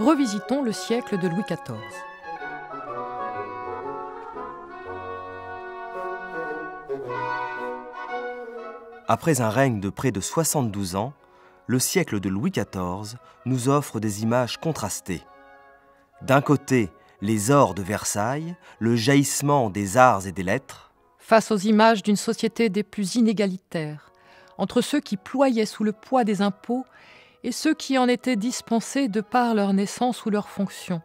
revisitons le siècle de Louis XIV. Après un règne de près de 72 ans, le siècle de Louis XIV nous offre des images contrastées. D'un côté, les ors de Versailles, le jaillissement des arts et des lettres. Face aux images d'une société des plus inégalitaires, entre ceux qui ployaient sous le poids des impôts et ceux qui en étaient dispensés de par leur naissance ou leur fonction.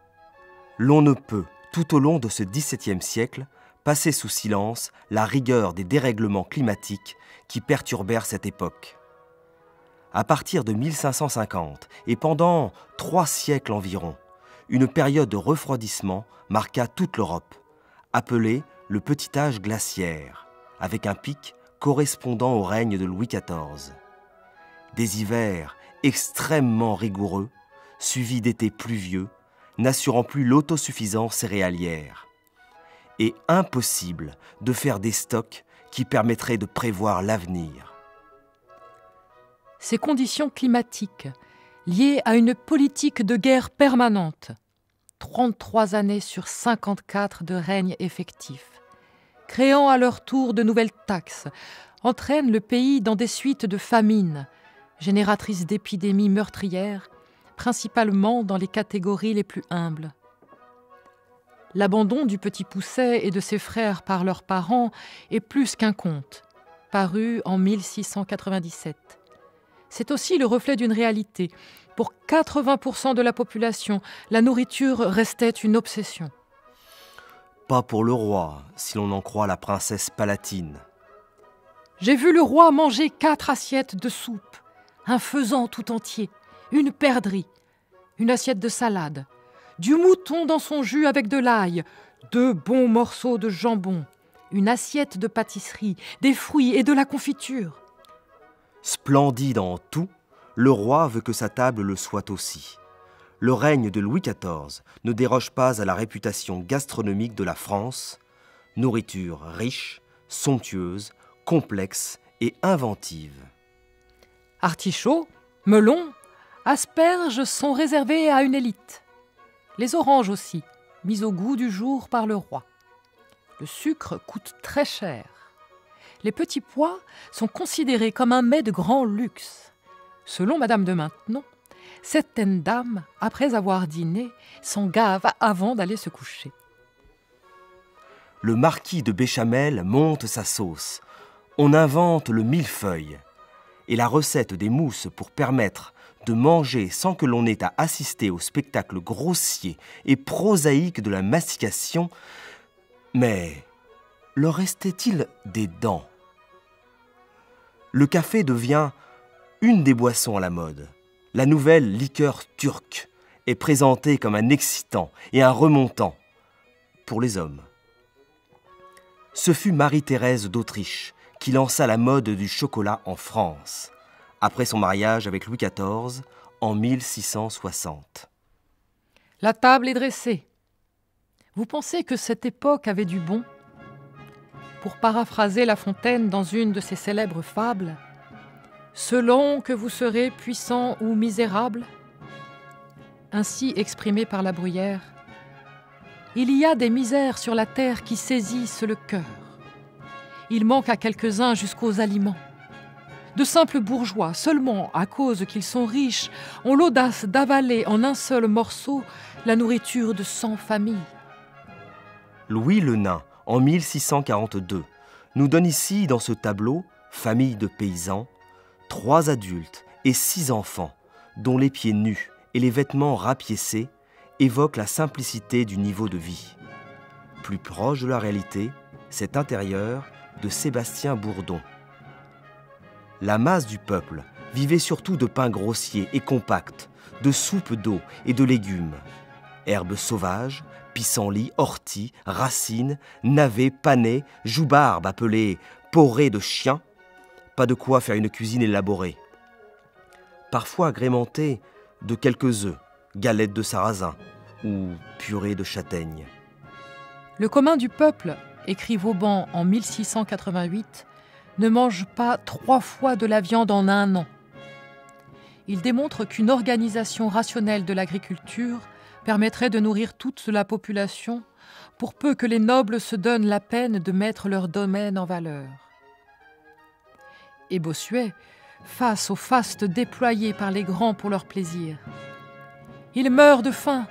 L'on ne peut, tout au long de ce XVIIe siècle, passer sous silence la rigueur des dérèglements climatiques qui perturbèrent cette époque. À partir de 1550 et pendant 3 siècles environ, une période de refroidissement marqua toute l'Europe, appelée le Petit Âge glaciaire, avec un pic correspondant au règne de Louis XIV. Des hivers extrêmement rigoureux, suivis d'étés pluvieux, n'assurant plus l'autosuffisance céréalière, et impossible de faire des stocks qui permettraient de prévoir l'avenir. Ces conditions climatiques, liées à une politique de guerre permanente, 33 années sur 54 de règne effectif, créant à leur tour de nouvelles taxes, entraînent le pays dans des suites de famines, génératrices d'épidémies meurtrières, principalement dans les catégories les plus humbles. L'abandon du petit Pousset et de ses frères par leurs parents est plus qu'un conte, paru en 1697. C'est aussi le reflet d'une réalité. Pour 80% de la population, la nourriture restait une obsession. Pas pour le roi, si l'on en croit la princesse Palatine. J'ai vu le roi manger 4 assiettes de soupe, un faisan tout entier, une perdrix, une assiette de salade, du mouton dans son jus avec de l'ail, 2 bons morceaux de jambon, une assiette de pâtisserie, des fruits et de la confiture. Splendide en tout, le roi veut que sa table le soit aussi. Le règne de Louis XIV ne déroge pas à la réputation gastronomique de la France, nourriture riche, somptueuse, complexe et inventive. Artichauts, melons, asperges sont réservés à une élite. Les oranges aussi, mises au goût du jour par le roi. Le sucre coûte très cher. Les petits pois sont considérés comme un mets de grand luxe. Selon Madame de Maintenon, certaines dames, après avoir dîné, s'en gavent avant d'aller se coucher. Le marquis de Béchamel monte sa sauce. On invente le millefeuille. Et la recette des mousses pour permettre de manger sans que l'on ait à assister au spectacle grossier et prosaïque de la mastication. Mais leur restait-il des dents ? Le café devient une des boissons à la mode. La nouvelle liqueur turque est présentée comme un excitant et un remontant pour les hommes. Ce fut Marie-Thérèse d'Autriche qui lança la mode du chocolat en France, après son mariage avec Louis XIV en 1660. La table est dressée. Vous pensez que cette époque avait du bon ? Pour paraphraser La Fontaine dans une de ses célèbres fables, « Selon que vous serez puissant ou misérable », ainsi exprimé par La Bruyère, il y a des misères sur la terre qui saisissent le cœur. Il manque à quelques-uns jusqu'aux aliments. De simples bourgeois, seulement à cause qu'ils sont riches, ont l'audace d'avaler en un seul morceau la nourriture de 100 familles. Louis le Nain, en 1642, nous donne ici, dans ce tableau, famille de paysans, 3 adultes et 6 enfants, dont les pieds nus et les vêtements rapiécés évoquent la simplicité du niveau de vie. Plus proche de la réalité, cet intérieur de Sébastien Bourdon. La masse du peuple vivait surtout de pain grossier et compact, de soupe d'eau et de légumes. Herbes sauvages, pissenlits, orties, racines, navets, panais, joubarbes appelées porrées de chien. Pas de quoi faire une cuisine élaborée. Parfois agrémentée de quelques œufs, galettes de sarrasin ou purée de châtaigne. Le commun du peuple, écrit Vauban en 1688, ne mange pas 3 fois de la viande en un an. Il démontre qu'une organisation rationnelle de l'agriculture permettrait de nourrir toute la population pour peu que les nobles se donnent la peine de mettre leur domaine en valeur. Et Bossuet, face au faste déployé par les grands pour leur plaisir. Il meurt de faim,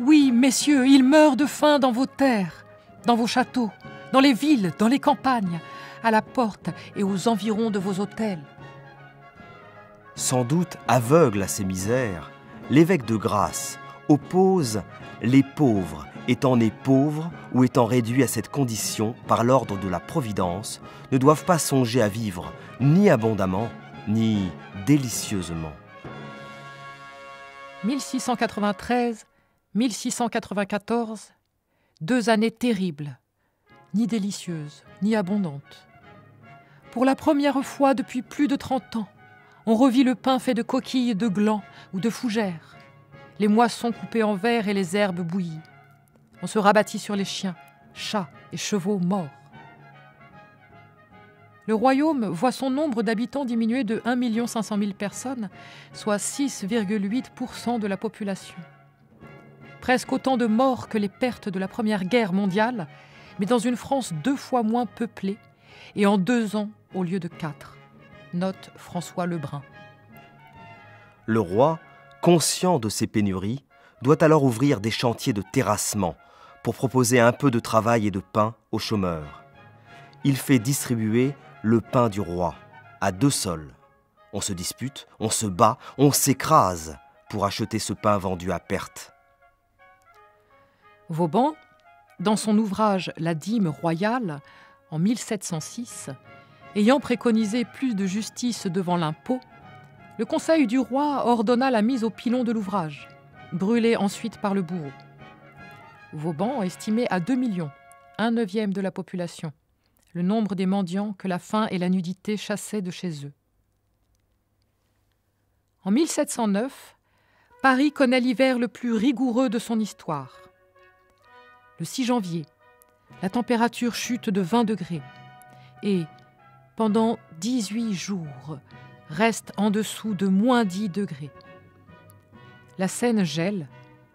oui, messieurs, il meurt de faim dans vos terres, dans vos châteaux, dans les villes, dans les campagnes, à la porte et aux environs de vos hôtels. Sans doute aveugle à ces misères, l'évêque de Grasse oppose les pauvres étant nés pauvres ou étant réduits à cette condition par l'ordre de la Providence, ne doivent pas songer à vivre ni abondamment, ni délicieusement. 1693-1694, 2 années terribles, ni délicieuses, ni abondantes. Pour la première fois depuis plus de 30 ans, on revit le pain fait de coquilles de gland ou de fougères, les moissons coupées en verre et les herbes bouillies. On se rabattit sur les chiens, chats et chevaux morts. Le royaume voit son nombre d'habitants diminuer de 1 500 000 personnes, soit 6,8% de la population. Presque autant de morts que les pertes de la Première Guerre mondiale, mais dans une France 2 fois moins peuplée et en 2 ans au lieu de 4. Note François Lebrun. Le roi, conscient de ces pénuries, doit alors ouvrir des chantiers de terrassement pour proposer un peu de travail et de pain aux chômeurs. Il fait distribuer le pain du roi à 2 sols. On se dispute, on se bat, on s'écrase pour acheter ce pain vendu à perte. Vauban, dans son ouvrage « La dîme royale » en 1706, ayant préconisé plus de justice devant l'impôt, le conseil du roi ordonna la mise au pilon de l'ouvrage, brûlé ensuite par le bourreau. Vauban estimait à 2 millions, 1/9 de la population, le nombre des mendiants que la faim et la nudité chassaient de chez eux. En 1709, Paris connaît l'hiver le plus rigoureux de son histoire. Le 6 janvier, la température chute de 20 degrés et, pendant 18 jours, reste en dessous de -10 degrés. La Seine gèle,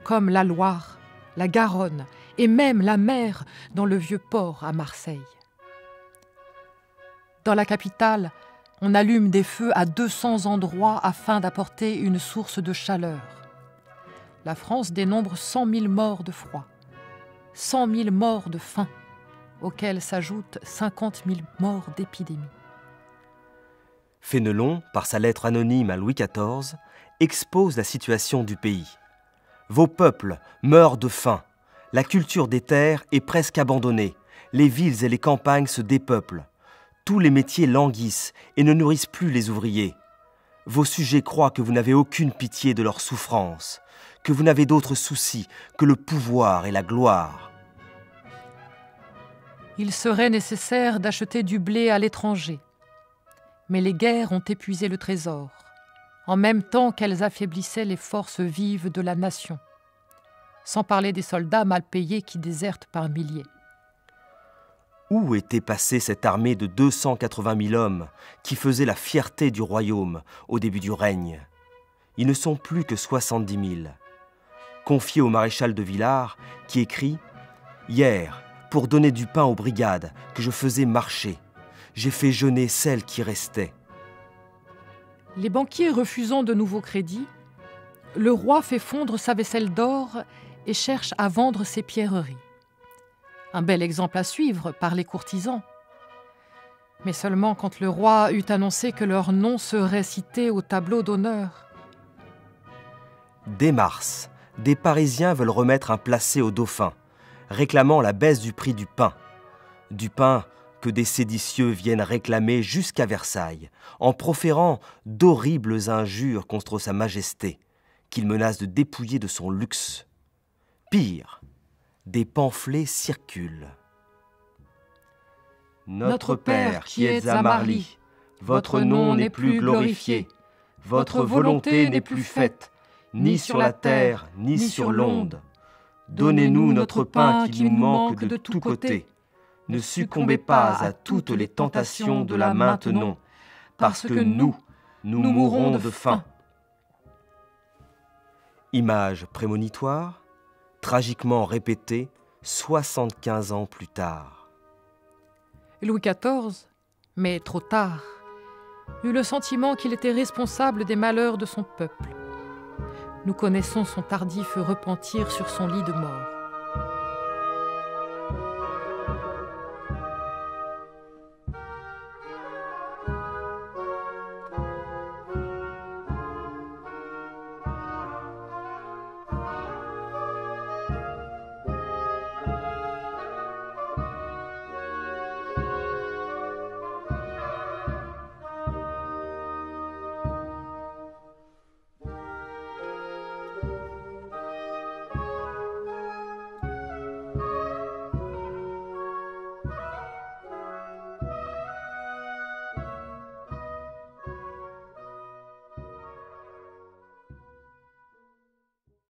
comme la Loire, la Garonne et même la mer dans le vieux port à Marseille. Dans la capitale, on allume des feux à 200 endroits afin d'apporter une source de chaleur. La France dénombre 100 000 morts de froid, 100 000 morts de faim, auxquels s'ajoutent 50 000 morts d'épidémie. Fénelon, par sa lettre anonyme à Louis XIV, expose la situation du pays. Vos peuples meurent de faim, la culture des terres est presque abandonnée, les villes et les campagnes se dépeuplent, tous les métiers languissent et ne nourrissent plus les ouvriers. Vos sujets croient que vous n'avez aucune pitié de leurs souffrances, que vous n'avez d'autres soucis que le pouvoir et la gloire. Il serait nécessaire d'acheter du blé à l'étranger. Mais les guerres ont épuisé le trésor, en même temps qu'elles affaiblissaient les forces vives de la nation, sans parler des soldats mal payés qui désertent par milliers. Où était passée cette armée de 280 000 hommes qui faisait la fierté du royaume au début du règne? Ils ne sont plus que 70 000. Confié au maréchal de Villars, qui écrit « Hier, pour donner du pain aux brigades que je faisais marcher, j'ai fait jeûner celles qui restaient. » Les banquiers refusant de nouveaux crédits, le roi fait fondre sa vaisselle d'or et cherche à vendre ses pierreries. Un bel exemple à suivre par les courtisans. Mais seulement quand le roi eut annoncé que leur nom serait cité au tableau d'honneur. Dès mars, des Parisiens veulent remettre un placet au dauphin, réclamant la baisse du prix du pain. Du pain que des séditieux viennent réclamer jusqu'à Versailles, en proférant d'horribles injures contre sa majesté, qu'ils menacent de dépouiller de son luxe. Pire, des pamphlets circulent. Notre Père qui êtes à Marly, votre nom n'est plus glorifié, votre volonté n'est plus faite, ni sur la terre, ni sur l'onde. Donnez-nous notre pain qui nous manque de tous côtés. Ne succombez pas à toutes les tentations de la maintenon, parce que nous mourrons de faim. Image prémonitoire, tragiquement répétée 75 ans plus tard. Louis XIV, mais trop tard, eut le sentiment qu'il était responsable des malheurs de son peuple. Nous connaissons son tardif repentir sur son lit de mort.